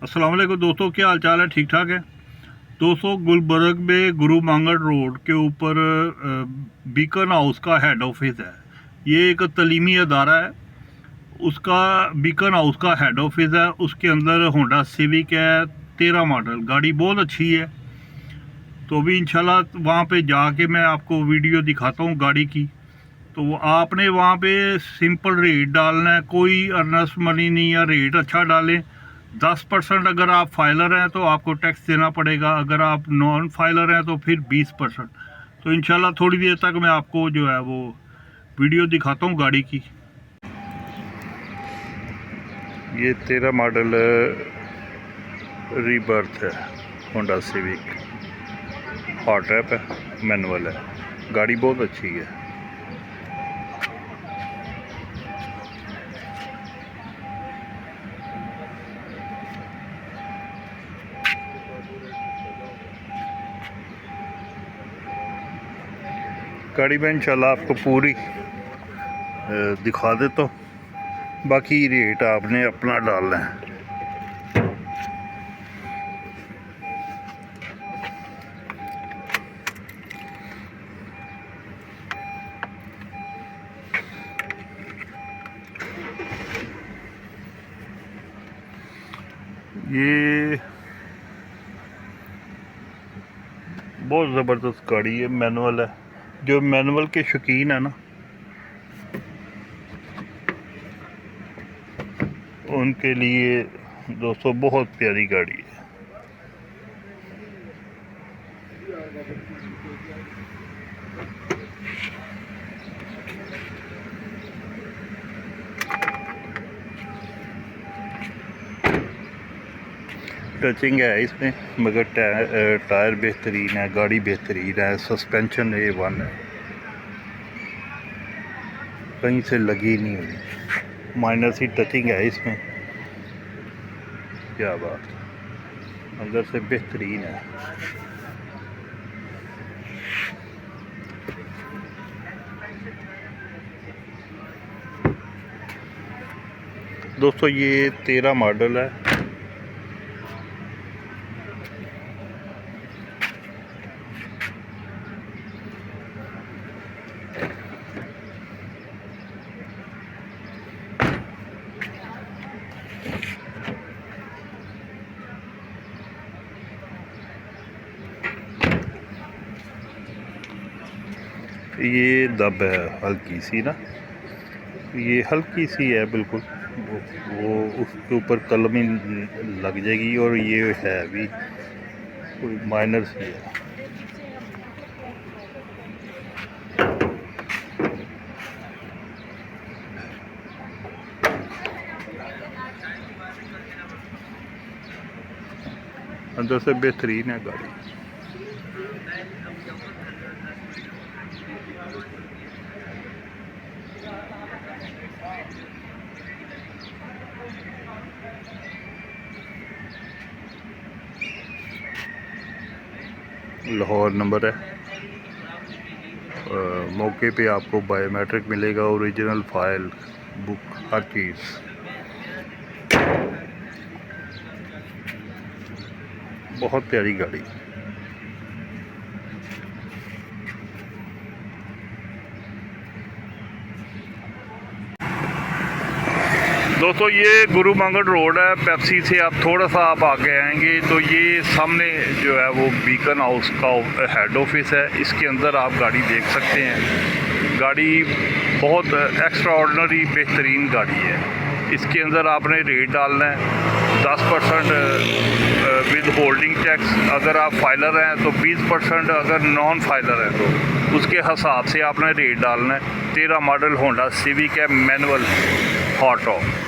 अस्सलाम वालेकुम दोस्तों, क्या हाल चाल है? ठीक ठाक है दोस्तों। गुलबर्ग में गुरु मांगड़ रोड के ऊपर बीकन हाउस का हेड ऑफिस है। ये एक तलीमी अदारा है, उसका बीकन हाउस का हेड ऑफिस है। उसके अंदर होंडा सिविक है 13 मॉडल, गाड़ी बहुत अच्छी है। तो अभी इंशाल्लाह वहाँ पे जाके मैं आपको वीडियो दिखाता हूँ गाड़ी की। तो आपने वहाँ पे सिंपल रेट डालना है, कोई अर्नस्ट मनी नहीं है। रेट अच्छा डालें। 10% अगर आप फाइलर हैं तो आपको टैक्स देना पड़ेगा, अगर आप नॉन फाइलर हैं तो फिर 20%। तो इंशाल्लाह थोड़ी देर तक मैं आपको जो है वो वीडियो दिखाता हूँ गाड़ी की। ये 13 मॉडल रीबर्थ है, होंडा सिविक, हॉट टैप है, मैनुअल है। गाड़ी बहुत अच्छी है। गाड़ी में इंशाल्लाह आपको पूरी दिखा देता हूँ, बाकी रेट आपने अपना डालना है। ये बहुत ज़बरदस्त गाड़ी है, मैनुअल है। जो मैनुअल के शौकीन है ना, उनके लिए दोस्तों बहुत प्यारी गाड़ी है। टचिंग है इसमें, मगर टायर बेहतरीन है, गाड़ी बेहतरीन है, सस्पेंशन A1 है, कहीं से लगी नहीं हुई। माइनर सी टचिंग है इसमें, क्या बात, अंदर से बेहतरीन है। दोस्तों ये 13 मॉडल है। ये दब है हल्की सी ना, ये हल्की सी है बिल्कुल, वो उसके ऊपर कलमी लग जाएगी। और ये है भी कोई माइनर सी है। अंदर से बेहतरीन है गाड़ी। लाहौर नंबर है। मौके पे आपको बायोमेट्रिक मिलेगा, ओरिजिनल फाइल, बुक, हर चीज़। बहुत प्यारी गाड़ी। दोस्तों ये गुरु मांगड़ रोड है, पेप्सी से आप थोड़ा सा आप आगे आएंगे तो ये सामने जो है वो बीकन हाउस का हेड ऑफिस है। इसके अंदर आप गाड़ी देख सकते हैं। गाड़ी बहुत एक्स्ट्रा ऑर्डिनरी बेहतरीन गाड़ी है। इसके अंदर आपने रेट डालना है 10% विद होल्डिंग टैक्स, अगर आप फाइलर हैं तो 20%, अगर नॉन फाइलर हैं तो उसके हिसाब से आपने रेट डालना है। 13 मॉडल होंडा सिविक है, मैनुअल, हॉट टॉप।